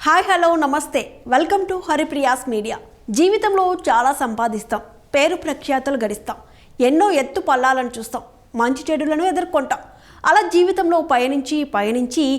Hi hello నమస్తే welcome to Haripriya's media. జీవితంలో చాలా సంపాదిస్తాం, పేరు ప్రఖ్యాతులు గడిస్తాం, ఎన్నో ఎత్తు పల్లాలను చూస్తాం, మంచి చెడులను ఎదుర్కొంటాం. అలా జీవితంలో పయనించి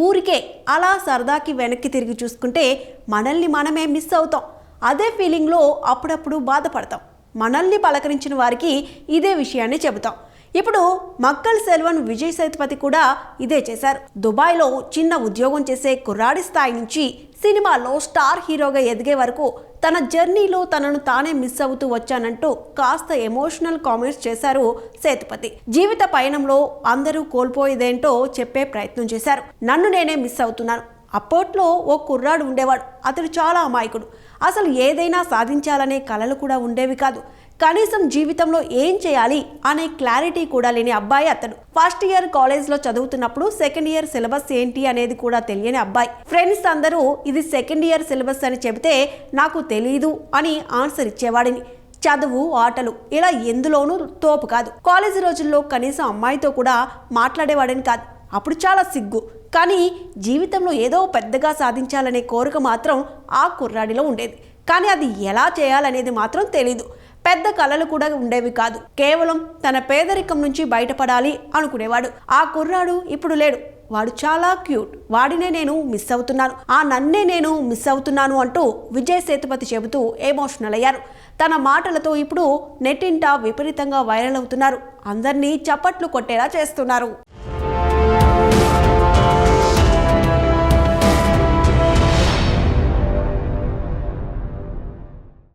ఊరికే అలా సరదాకి వెనక్కి తిరిగి చూసుకుంటే మనల్ని మనమే మిస్ అవుతాం. అదే ఫీలింగ్లో అప్పుడప్పుడు బాధపడతాం. మనల్ని పలకరించిన వారికి ఇదే విషయాన్ని చెబుతాం. ఇప్పుడు మక్కల్ సెల్వన్ విజయ్ సేతుపతి కూడా ఇదే చేశారు. దుబాయ్లో చిన్న ఉద్యోగం చేసే కుర్రాడి స్థాయి నుంచి సినిమాలో స్టార్ హీరోగా ఎదిగే వరకు తన జర్నీలో తనను తానే మిస్ అవుతూ వచ్చానంటూ కాస్త ఎమోషనల్ కామెంట్స్ చేశారు సేతుపతి. జీవిత పయనంలో అందరూ కోల్పోయేదేంటో చెప్పే ప్రయత్నం చేశారు. నన్ను నేనే మిస్ అవుతున్నాను. అప్పట్లో ఓ కుర్రాడు ఉండేవాడు. అతడు చాలా అమాయకుడు. అసలు ఏదైనా సాధించాలనే కలలు కూడా ఉండేవి కాదు. కనీసం జీవితంలో ఏం చేయాలి అనే క్లారిటీ కూడా లేని అబ్బాయి అతడు. ఫస్ట్ ఇయర్ కాలేజ్లో చదువుతున్నప్పుడు సెకండ్ ఇయర్ సిలబస్ ఏంటి అనేది కూడా తెలియని అబ్బాయి. ఫ్రెండ్స్ అందరూ ఇది సెకండ్ ఇయర్ సిలబస్ అని చెబితే నాకు తెలీదు అని ఆన్సర్ ఇచ్చేవాడిని. చదువు, ఆటలు ఇలా ఎందులోనూ తోపు కాదు. కాలేజీ రోజుల్లో కనీసం అమ్మాయితో కూడా మాట్లాడేవాడిని కాదు. అప్పుడు చాలా సిగ్గు. కానీ జీవితంలో ఏదో పెద్దగా సాధించాలనే కోరిక మాత్రం ఆ కుర్రాడిలో ఉండేది. కానీ అది ఎలా చేయాలనేది మాత్రం తెలీదు. పెద్ద కళలు కూడా ఉండేవి కాదు. కేవలం తన పేదరికం నుంచి బయటపడాలి అనుకునేవాడు. ఆ కుర్రాడు ఇప్పుడు లేడు. వాడు చాలా క్యూట్. వాడినే నేను మిస్ అవుతున్నాను, ఆ నన్నే నేను మిస్ అవుతున్నాను అంటూ విజయ్ సేతుపతి చెబుతూ ఎమోషనల్ అయ్యారు. తన మాటలతో ఇప్పుడు నెట్టింట విపరీతంగా వైరల్ అవుతున్నారు. అందరినీ చప్పట్లు కొట్టేలా చేస్తున్నారు.